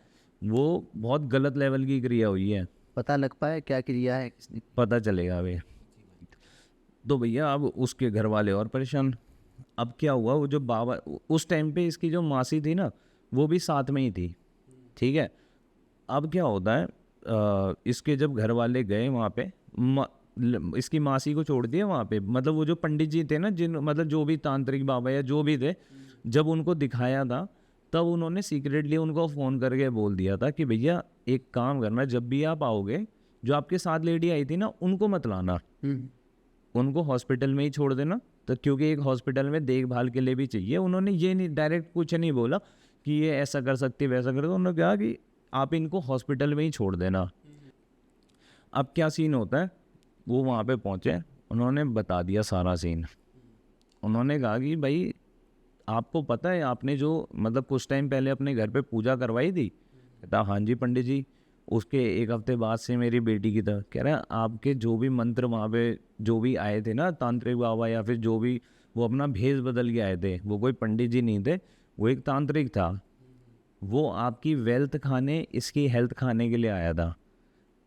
वो बहुत गलत लेवल की क्रिया हुई है। पता लग पाया क्या क्रिया है किसने? पता चलेगा भाई। तो भैया अब उसके घर वाले और परेशान। अब क्या हुआ, वो जो बाबा उस टाइम पे इसकी जो मासी थी ना वो भी साथ में ही थी, ठीक है। अब क्या होता है, इसके जब घर वाले गए वहाँ पे, इसकी मासी को छोड़ दिया वहाँ पे, मतलब वो जो पंडित जी थे ना, जिन मतलब जो भी तांत्रिक बाबा या जो भी थे, जब उनको दिखाया था तब उन्होंने सीक्रेटली उनको फ़ोन करके बोल दिया था कि भैया एक काम करना, जब भी आप आओगे जो आपके साथ लेडी आई थी ना उनको मत लाना, उनको हॉस्पिटल में ही छोड़ देना। तो क्योंकि एक हॉस्पिटल में देखभाल के लिए भी चाहिए। उन्होंने ये नहीं डायरेक्ट कुछ नहीं बोला कि ये ऐसा कर सकती वैसा कर, उन्होंने कहा कि आप इनको हॉस्पिटल में ही छोड़ देना। अब क्या सीन होता है, वो वहाँ पे पहुँचे, उन्होंने बता दिया सारा सीन। उन्होंने कहा कि भाई आपको पता है आपने जो मतलब कुछ टाइम पहले अपने घर पे पूजा करवाई थी? कहता हाँ जी पंडित जी। उसके एक हफ्ते बाद से मेरी बेटी की तरह कह रहा है आपके जो भी मंत्र वहाँ पे जो भी आए थे ना तांत्रिक बाबा, या फिर जो भी वो अपना भेष बदल के आए थे, वो कोई पंडित जी नहीं थे, वो एक तांत्रिक था। वो आपकी वेल्थ खाने इसकी हेल्थ खाने के लिए आया था,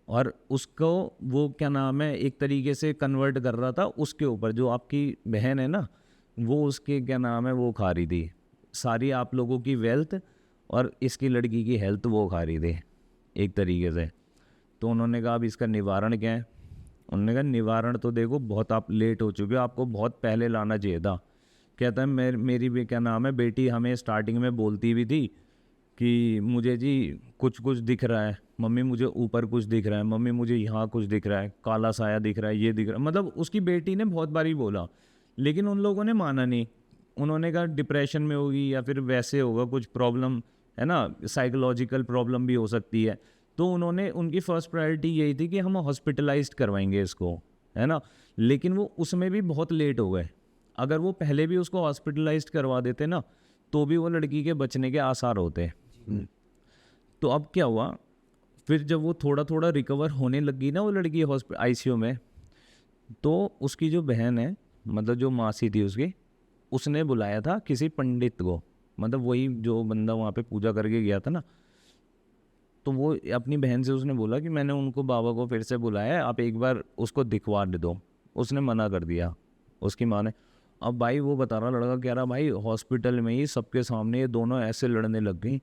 और उसको वो क्या नाम है एक तरीके से कन्वर्ट कर रहा था उसके ऊपर। जो आपकी बहन है ना वो उसके क्या नाम है वो खा रही थी सारी आप लोगों की वेल्थ, और इसकी लड़की की हेल्थ वो खा रही थी एक तरीके से। तो उन्होंने कहा अब इसका निवारण क्या है? उन्होंने कहा निवारण तो देखो बहुत आप लेट हो चुके हो, आपको बहुत पहले लाना चाहिए था, कहता है मेरी भी क्या नाम है बेटी हमें स्टार्टिंग में बोलती भी थी कि मुझे जी कुछ कुछ दिख रहा है मम्मी, मुझे ऊपर कुछ दिख रहा है मम्मी, मुझे यहाँ कुछ दिख रहा है, काला साया दिख रहा है, ये दिख रहा है। मतलब उसकी बेटी ने बहुत बारी बोला, लेकिन उन लोगों ने माना नहीं। उन्होंने कहा डिप्रेशन में होगी या फिर वैसे होगा, कुछ प्रॉब्लम है ना, साइकोलॉजिकल प्रॉब्लम भी हो सकती है। तो उन्होंने, उनकी फर्स्ट प्रायोरिटी यही थी कि हम हॉस्पिटलाइज्ड करवाएंगे इसको, है ना। लेकिन वो उसमें भी बहुत लेट हो गए। अगर वो पहले भी उसको हॉस्पिटलाइज्ड करवा देते ना, तो भी वो लड़की के बचने के आसार होते। तो अब क्या हुआ, फिर जब वो थोड़ा थोड़ा रिकवर होने लगी ना वो लड़की आईसीयू में, तो उसकी जो बहन है, मतलब जो मासी थी उसकी, उसने बुलाया था किसी पंडित को, मतलब वही जो बंदा वहाँ पे पूजा करके गया था ना। तो वो अपनी बहन से उसने बोला कि मैंने उनको बाबा को फिर से बुलाया है, आप एक बार उसको दिखवा दो। उसने मना कर दिया उसकी माँ ने। अब भाई वो बता रहा, लड़का कह रहा भाई हॉस्पिटल में ही सबके सामने ये दोनों ऐसे लड़ने लग गई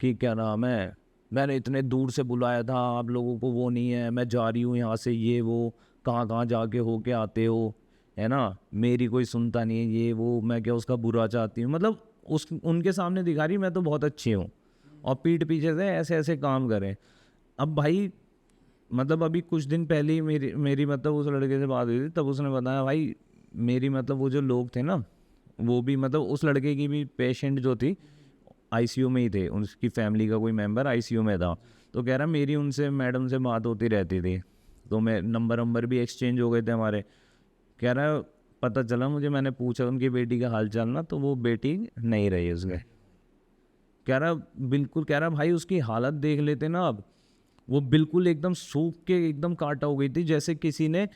कि क्या नाम है, मैंने इतने दूर से बुलाया था, आप लोगों को वो नहीं है, मैं जा रही हूँ यहाँ से, ये वो कहाँ कहाँ जाके होके आते हो, है ना, मेरी कोई सुनता नहीं है, ये वो, मैं क्या उसका बुरा चाहती हूँ। मतलब उस उनके सामने दिखा रही मैं तो बहुत अच्छी हूँ, और पीठ पीछे से ऐसे ऐसे काम करें। अब भाई मतलब अभी कुछ दिन पहले ही मेरी मतलब उस लड़के से बात हुई थी, तब उसने बताया भाई मेरी मतलब वो जो लोग थे ना, वो भी मतलब उस लड़के की भी पेशेंट जो थी आईसीयू में ही थे, उसकी फैमिली का कोई मेंबर आईसीयू में था। तो कह रहा मेरी उनसे मैडम से बात होती रहती थी, तो मैं नंबर भी एक्सचेंज हो गए थे हमारे। कह रहा पता चला मुझे, मैंने पूछा उनकी बेटी का हाल चाल ना, तो वो बेटी नहीं रही उसके। कह रहा बिल्कुल, कह रहा भाई उसकी हालत देख लेते ना, अब वो बिल्कुल एकदम सूख के एकदम काटा हो गई थी, जैसे किसी ने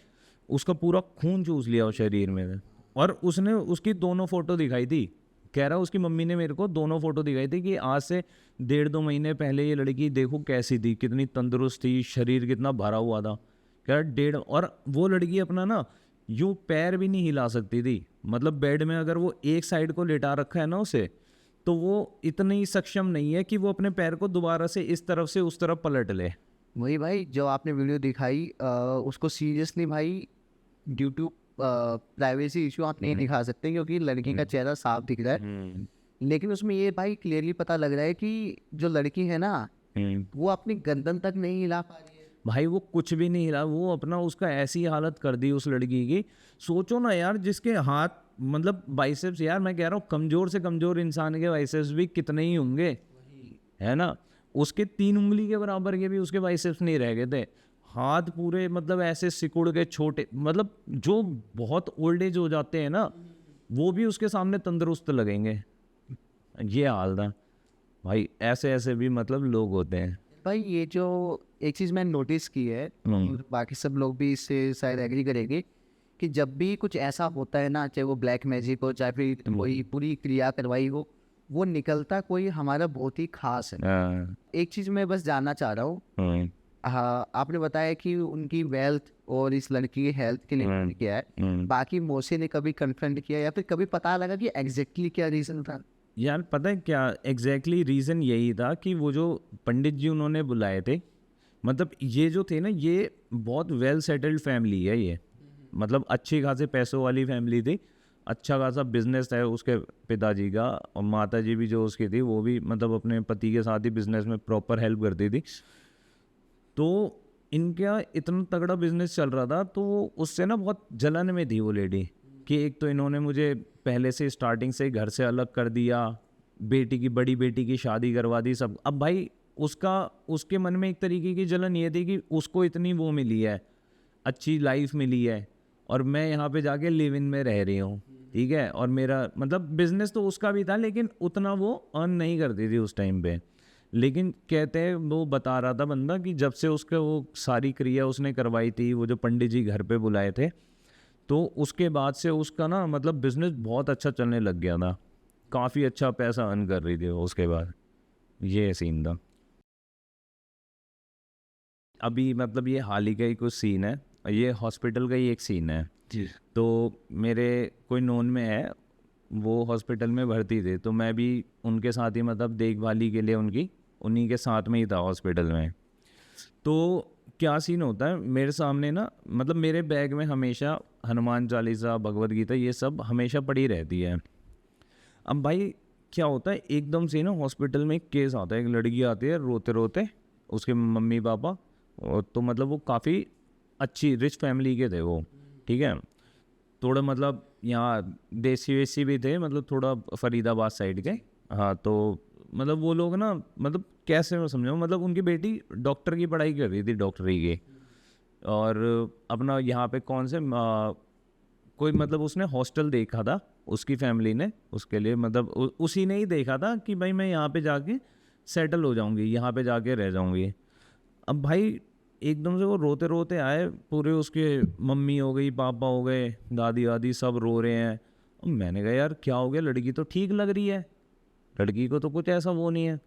उसका पूरा खून चूस लिया हो शरीर में। और उसने उसकी दोनों फोटो दिखाई थी। कह रहा उसकी मम्मी ने मेरे को दोनों फोटो दिखाई थी कि आज से 1.5-2 महीने पहले ये लड़की देखो कैसी थी, कितनी तंदुरुस्त थी, शरीर कितना भरा हुआ था। कह रहा 1.5, और वो लड़की अपना ना यूं पैर भी नहीं हिला सकती थी। मतलब बेड में अगर वो एक साइड को लेटा रखा है ना उसे, तो वो इतनी सक्षम नहीं है कि वो अपने पैर को दोबारा से इस तरफ से उस तरफ पलट ले। वही भाई जो आपने वीडियो दिखाई, उसको सीरियसली भाई ड्यू टू प्राइवेसी इशू आप नहीं दिखा सकते, क्योंकि लड़की का चेहरा साफ दिख रहा है। लेकिन उसमें ये भाई क्लियरली पता लग रहा है कि जो लड़की है ना, वो अपनी गर्दन तक नहीं हिला पा रही है। भाई वो कुछ भी नहीं हिला, वो अपना उसका ऐसी हालत कर दी उस लड़की की। सोचो ना यार, जिसके हाथ मतलब बाइसेप्स, यार मैं कह रहा हूँ कमजोर से कमजोर इंसान के बाइसेप्स भी कितने ही होंगे, है ना। उसके 3 उंगली के बराबर के भी उसके बाइसेप्स नहीं रह गए थे। हाथ पूरे मतलब ऐसे सिकुड़ के छोटे, मतलब जो बहुत ओल्ड एज हो जाते हैं ना, वो भी उसके सामने तंदुरुस्त लगेंगे। ये हाल था भाई, ऐसे ऐसे भी मतलब लोग होते हैं। भाई ये जो एक चीज़ मैंने नोटिस की है, और बाकी सब लोग भी इससे शायद एग्री करेंगे, कि जब भी कुछ ऐसा होता है ना, चाहे वो ब्लैक मैजिक हो, चाहे फिर कोई पूरी क्रिया करवाई हो, वो निकलता कोई हमारा बहुत ही खास है। एक चीज़ मैं बस जानना चाह रहा हूँ, हाँ आपने बताया कि उनकी वेल्थ और इस लड़की की हेल्थ के लिए किया है, बाकी मौसी ने कभी कन्फ्रंट किया या फिर कभी पता लगा कि एग्जैक्टली क्या रीज़न था? यार पता है क्या एग्जैक्टली रीज़न यही था कि वो जो पंडित जी उन्होंने बुलाए थे, मतलब ये जो थे ना, ये बहुत वेल सेटल्ड फैमिली है ये, मतलब अच्छी खासे पैसों वाली फैमिली थी। अच्छा खासा बिजनेस है उसके पिताजी का, और माता जी भी जो उसकी थी वो भी मतलब अपने पति के साथ ही बिजनेस में प्रॉपर हेल्प करती थी। तो इनका इतना तगड़ा बिजनेस चल रहा था, तो उससे ना बहुत जलन में थी वो लेडी, कि एक तो इन्होंने मुझे पहले से स्टार्टिंग से घर से अलग कर दिया, बेटी की, बड़ी बेटी की शादी करवा दी सब। अब भाई उसका, उसके मन में एक तरीके की जलन ये थी कि उसको इतनी वो मिली है, अच्छी लाइफ मिली है, और मैं यहाँ पे जाके लिव इन में रह रही हूँ, ठीक है। और मेरा मतलब बिजनेस तो उसका भी था, लेकिन उतना वो अर्न नहीं करती थी उस टाइम पे। लेकिन कहते हैं, वो बता रहा था बंदा कि जब से उसके वो सारी क्रिया उसने करवाई थी, वो जो पंडित जी घर पे बुलाए थे, तो उसके बाद से उसका ना मतलब बिजनेस बहुत अच्छा चलने लग गया था, काफ़ी अच्छा पैसा अर्न कर रही थी वो उसके बाद। ये सीन था। अभी मतलब ये हाल ही का ही कुछ सीन है, ये हॉस्पिटल का ही एक सीन है जी। तो मेरे कोई नोन में है, वो हॉस्पिटल में भर्ती थे, तो मैं भी उनके साथ ही मतलब देखभाली के लिए उनकी उन्हीं के साथ में ही था हॉस्पिटल में। तो क्या सीन होता है, मेरे सामने ना मतलब मेरे बैग में हमेशा हनुमान चालीसा, भगवत गीता, ये सब हमेशा पड़ी रहती है। अब भाई क्या होता है, एकदम से ना हॉस्पिटल में एक केस आता है, एक लड़की आती है रोते रोते, उसके मम्मी पापा तो मतलब वो काफ़ी अच्छी रिच फैमिली के थे वो, ठीक है, थोड़ा मतलब यहाँ देसी वेसी भी थे, मतलब थोड़ा फरीदाबाद साइड के। हाँ, तो मतलब वो लोग ना, मतलब कैसे मैं समझाऊँ, मतलब उनकी बेटी डॉक्टर की पढ़ाई कर रही थी, डॉक्टरी की, और अपना यहाँ पे कौन से कोई मतलब उसने हॉस्टल देखा था उसकी फैमिली ने उसके लिए, मतलब उसी ने ही देखा था कि भाई मैं यहाँ पे जाके सेटल हो जाऊँगी, यहाँ पे जाके रह जाऊँगी। अब भाई एकदम से वो रोते रोते आए, पूरे उसके मम्मी हो गई, पापा हो गए, दादी दादी सब रो रहे हैं। अब मैंने कहा यार क्या हो गया, लड़की तो ठीक लग रही है, लड़की को तो कुछ ऐसा वो नहीं है।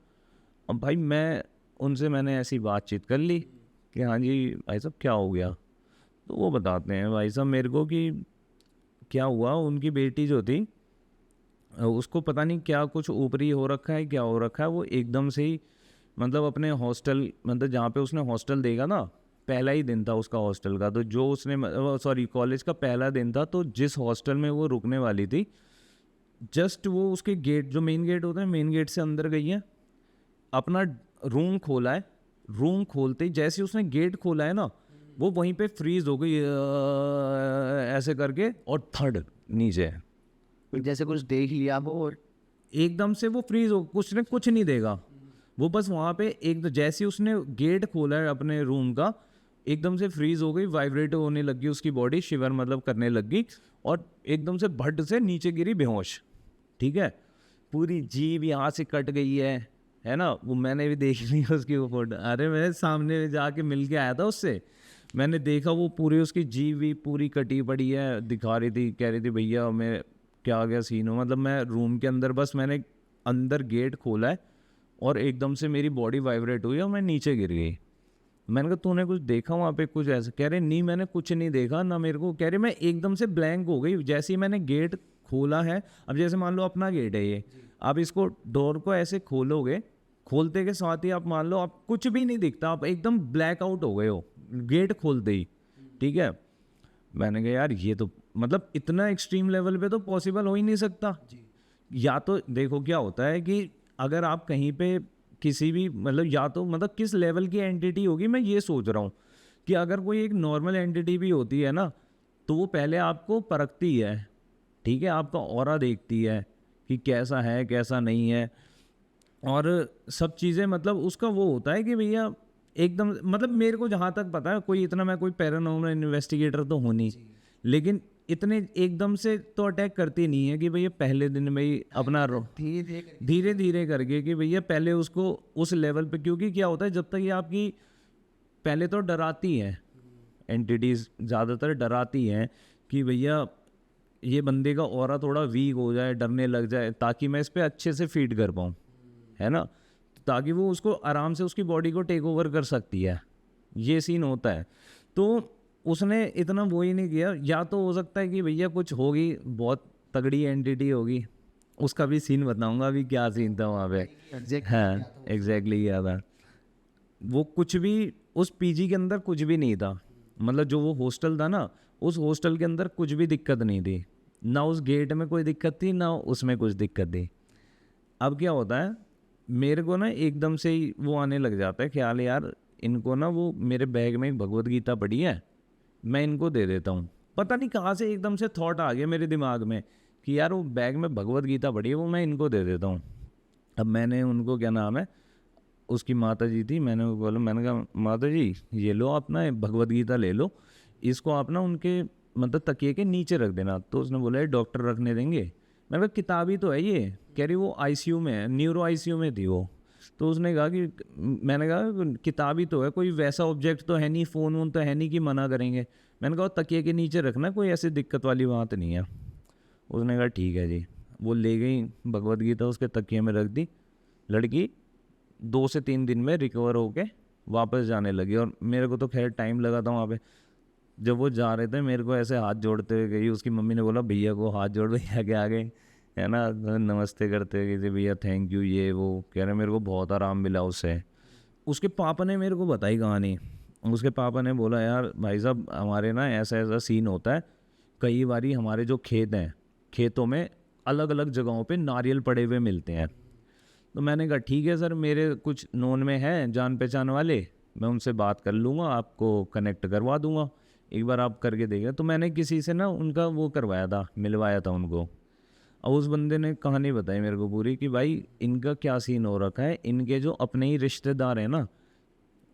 अब भाई मैंने ऐसी बातचीत कर ली कि हाँ जी भाई साहब क्या हो गया, तो वो बताते हैं भाई साहब मेरे को कि क्या हुआ, उनकी बेटी जो थी उसको पता नहीं क्या कुछ ऊपरी हो रखा है, क्या हो रखा है, वो एकदम से ही मतलब अपने हॉस्टल, मतलब जहाँ पे उसने हॉस्टल देखा ना, पहला ही दिन था उसका हॉस्टल का, तो जो उसने सॉरी कॉलेज का पहला दिन था, तो जिस हॉस्टल में वो रुकने वाली थी, जस्ट वो उसके गेट, जो मेन गेट होता है, मेन गेट से अंदर गई है, अपना रूम खोला है, रूम खोलते ही जैसे ही उसने गेट खोला है ना, वो वहीं पे फ्रीज हो गई ऐसे करके, और थर्ड नीचे है। जैसे कुछ देख लिया वो, और एकदम से वो फ्रीज हो, कुछ ने कुछ नहीं देगा, वो बस वहाँ पे एक जैसे ही उसने गेट खोला है अपने रूम का, एकदम से फ्रीज हो गई, वाइब्रेट होने लगी उसकी बॉडी, शिवर मतलब करने लगी, और एकदम से भट से नीचे गिरी बेहोश, ठीक है, पूरी जीभ यहाँ से कट गई है ना, वो मैंने भी देख ली उसकी वो फोटो, अरे मैं सामने जाके मिल के आया था उससे, मैंने देखा वो पूरी उसकी जीभ भी पूरी कटी पड़ी है, दिखा रही थी, कह रही थी भैया मैं क्या गया सीन हो, मतलब मैं रूम के अंदर, बस मैंने अंदर गेट खोला है और एकदम से मेरी बॉडी वाइब्रेट हुई और मैं नीचे गिर गई। मैंने कहा तूने कुछ देखा वहाँ पे कुछ ऐसा, कह रहे नहीं मैंने कुछ नहीं देखा ना, मेरे को कह रहे मैं एकदम से ब्लैंक हो गई, जैसे ही मैंने गेट खोला है, अब जैसे मान लो अपना गेट है ये, आप इसको डोर को ऐसे खोलोगे, खोलते के साथ ही आप मान लो आप कुछ भी नहीं दिखता, आप एकदम ब्लैक आउट हो गए हो गेट खोलते ही, ठीक है। मैंने कहा यार ये तो मतलब इतना एक्सट्रीम लेवल पे तो पॉसिबल हो ही नहीं सकता। या तो देखो क्या होता है कि अगर आप कहीं पे किसी भी मतलब, या तो मतलब किस लेवल की एंटिटी होगी, मैं ये सोच रहा हूँ कि अगर कोई एक नॉर्मल एंटिटी भी होती है ना, तो वो पहले आपको परखती है, ठीक है, आपका ऑरा देखती है कि कैसा है कैसा नहीं है, और सब चीज़ें, मतलब उसका वो होता है कि भैया एकदम, मतलब मेरे को जहाँ तक पता है, कोई इतना मैं कोई पैरानॉर्मल इन्वेस्टिगेटर तो हूँ नहीं, लेकिन इतने एकदम से तो अटैक करती नहीं है कि भैया पहले दिन में ही अपना धीरे धीरे धीरे धीरे करके कि भैया पहले उसको उस लेवल पे, क्योंकि क्या होता है जब तक ये आपकी पहले तो डराती हैं एंटिटीज़, ज़्यादातर डराती हैं कि भैया ये बंदे का ऑरा थोड़ा वीक हो जाए, डरने लग जाए, ताकि मैं इस पर अच्छे से फीड कर पाऊँ, है ना, ताकि वो उसको आराम से उसकी बॉडी को टेक ओवर कर सकती है, ये सीन होता है। तो उसने इतना वो ही नहीं किया, या तो हो सकता है कि भैया कुछ होगी, बहुत तगड़ी एंटिटी होगी, उसका भी सीन बताऊंगा अभी क्या सीन था वहाँ पे। एग्जैक्ट हाँ एग्जैक्टली क्या था, वो कुछ भी उस पीजी के अंदर कुछ भी नहीं था, मतलब जो वो हॉस्टल था ना, उस हॉस्टल के अंदर कुछ भी दिक्कत नहीं थी, ना उस गेट में कोई दिक्कत थी ना उसमें कुछ दिक्कत थी। अब क्या होता है, मेरे को ना एकदम से ही वो आने लग जाता है ख्याल, यार इनको ना वो मेरे बैग में एक भगवत गीता पड़ी है, मैं इनको दे देता हूँ। पता नहीं कहाँ से एकदम से थॉट आ गया मेरे दिमाग में कि यार वो बैग में भगवत गीता पड़ी है, वो मैं इनको दे देता हूँ। अब मैंने उनको क्या नाम है, उसकी माता जी थी, मैंने वो बोला, मैंने कहा माता जी ये लो आप ना भगवत गीता ले लो, इसको आप ना उनके मतलब तकिए के नीचे रख देना। तो उसने बोला ये डॉक्टर रखने देंगे, मैंने कहा किताब ही तो है ये, कह रही वो आईसीयू में है, न्यूरो आईसीयू में थी वो। तो उसने कहा कि मैंने कहा किताब ही तो है, कोई वैसा ऑब्जेक्ट तो है नहीं, फ़ोन वोन तो है नहीं कि मना करेंगे। मैंने कहा तकिए के नीचे रखना, कोई ऐसी दिक्कत वाली बात नहीं है। उसने कहा ठीक है जी, वो ले गई भगवत गीता उसके तकिए में रख दी, लड़की 2 से 3 दिन में रिकवर होके वापस जाने लगी। और मेरे को तो खैर टाइम लगा था वहाँ पे, जब वो जा रहे थे मेरे को ऐसे हाथ जोड़ते हुए गई, उसकी मम्मी ने बोला भैया को हाथ जोड़, भैया के आगे है ना नमस्ते करते हुए गई थी, भैया थैंक यू ये वो, कह रहे मेरे को बहुत आराम मिला उससे। उसके पापा ने मेरे को बताई कहानी, उसके पापा ने बोला यार भाई साहब हमारे ना ऐसा ऐसा सीन होता है, कई बारी हमारे जो खेत हैं, खेतों में अलग अलग जगहों पे नारियल पड़े हुए मिलते हैं। तो मैंने कहा ठीक है सर, मेरे कुछ नोन में हैं जान पहचान वाले, मैं उनसे बात कर लूँगा, आपको कनेक्ट करवा दूँगा, एक बार आप करके देखिए। तो मैंने किसी से ना उनका वो करवाया था, मिलवाया था उनको। अब उस बंदे ने कहानी बताई मेरे को पूरी कि भाई इनका क्या सीन हो रखा है, इनके जो अपने ही रिश्तेदार हैं ना,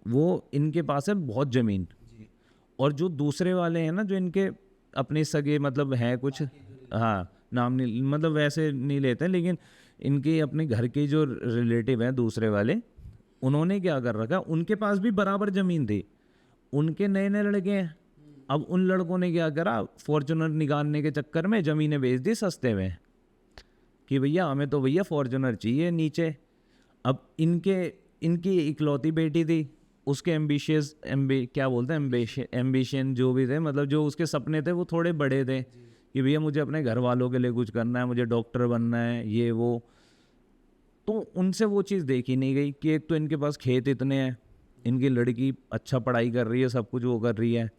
वो इनके पास है बहुत ज़मीन, और जो दूसरे वाले हैं ना, जो इनके अपने सगे मतलब हैं कुछ, हाँ नाम नहीं मतलब वैसे नहीं लेते हैं, लेकिन इनके अपने घर के जो रिलेटिव हैं दूसरे वाले, उन्होंने क्या कर रखा, उनके पास भी बराबर ज़मीन थी, उनके नए नए लड़के हैं। अब उन लड़कों ने क्या करा, फॉर्चुनर निकालने के चक्कर में ज़मीनें बेच दी सस्ते में कि भैया हमें तो भैया फॉर्चुनर चाहिए नीचे। अब इनकी इकलौती बेटी थी, उसके एम्बिशियस क्या बोलते हैं एम्बिशन जो भी थे, मतलब जो उसके सपने थे वो थोड़े बड़े थे कि भैया मुझे अपने घर वालों के लिए कुछ करना है, मुझे डॉक्टर बनना है, ये वो। तो उनसे वो चीज़ देखी नहीं गई कि एक तो इनके पास खेत इतने हैं, इनकी लड़की अच्छा पढ़ाई कर रही है, सब कुछ वो कर रही है,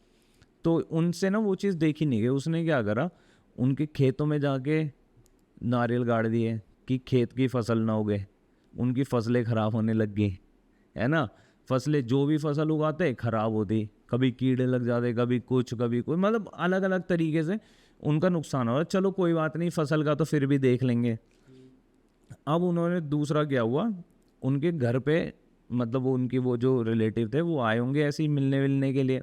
तो उनसे ना वो चीज़ देखी नहीं गई। उसने क्या करा, उनके खेतों में जाके नारियल गाड़ दिए कि खेत की फसल ना उगे, उनकी फसलें ख़राब होने लग गई, है ना। फसलें जो भी फसल उगाते ख़राब होती, कभी कीड़े लग जाते, कभी कुछ मतलब अलग अलग तरीके से उनका नुकसान हो रहा। चलो कोई बात नहीं, फसल का तो फिर भी देख लेंगे। अब उन्होंने दूसरा क्या हुआ, उनके घर पे मतलब उनकी वो जो रिलेटिव थे वो आए होंगे ऐसे ही मिलने के लिए,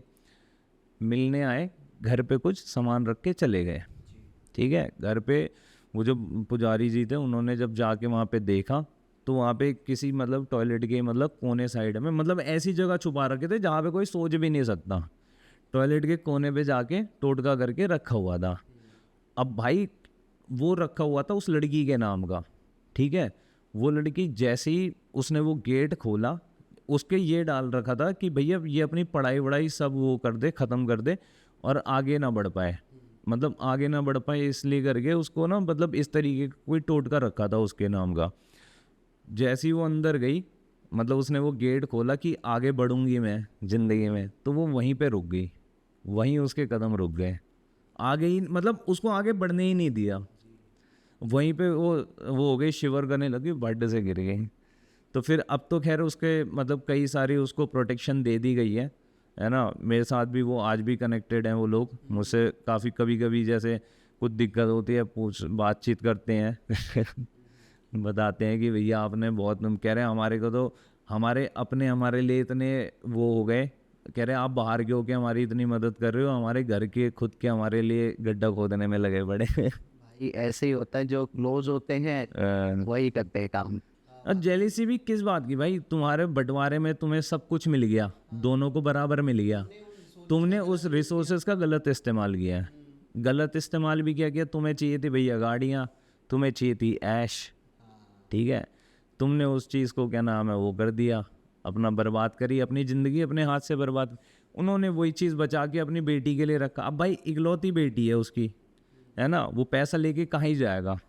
मिलने आए, घर पे कुछ सामान रख के चले गए। ठीक है, घर पे वो जो पुजारी जी थे उन्होंने जब जाके वहाँ पे देखा, तो वहाँ पे किसी मतलब टॉयलेट के मतलब कोने साइड में, मतलब ऐसी जगह छुपा रखे थे जहाँ पे कोई सोच भी नहीं सकता, टॉयलेट के कोने पे जाके टोटका करके रखा हुआ था। अब भाई वो रखा हुआ था उस लड़की के नाम का, ठीक है। वो लड़की जैसे ही उसने वो गेट खोला, उसके ये डाल रखा था कि भैया ये अपनी पढ़ाई वढ़ाई सब वो कर दे, ख़त्म कर दे और आगे ना बढ़ पाए, मतलब आगे ना बढ़ पाए इसलिए करके उसको ना मतलब इस तरीके का कोई टोटका रखा था उसके नाम का। जैसे ही वो अंदर गई, मतलब उसने वो गेट खोला कि आगे बढ़ूंगी मैं ज़िंदगी में, तो वो वहीं पे रुक गई, वहीं उसके कदम रुक गए, आगे ही मतलब उसको आगे बढ़ने ही नहीं दिया। वहीं पे वो हो गई, शिवर करने लगी, बेड से गिर गई। तो फिर अब तो खैर उसके मतलब कई सारी उसको प्रोटेक्शन दे दी गई है ना। मेरे साथ भी वो आज भी कनेक्टेड हैं वो लोग मुझसे, काफ़ी कभी कभी जैसे कुछ दिक्कत होती है बातचीत करते हैं बताते हैं कि भैया आपने बहुत, तुम कह रहे हैं हमारे को तो हमारे लिए इतने वो हो गए, कह रहे हैं आप बाहर के होके हमारी इतनी मदद कर रहे हो, हमारे घर के खुद के हमारे लिए गड्ढा खोदने में लगे बड़े भाई ऐसे ही होता है, जो क्लोज होते हैं वही करते हैं काम। और जेलिसी भी किस बात की भाई, तुम्हारे बंटवारे में तुम्हें सब कुछ मिल गया, दोनों को बराबर मिल गया, तुमने उस रिसोर्सेज का गलत इस्तेमाल किया है। गलत इस्तेमाल भी क्या किया, तुम्हें चाहिए थी भैया गाड़ियाँ, तुम्हें चाहिए थी ऐश, ठीक है, तुमने उस चीज़ को क्या नाम है वो कर दिया, अपना बर्बाद करी, अपनी ज़िंदगी अपने हाथ से बर्बाद। उन्होंने वही चीज़ बचा के अपनी बेटी के लिए रखा। अब भाई इकलौती बेटी है उसकी, है ना, वो पैसा लेके कहाँ ही जाएगा,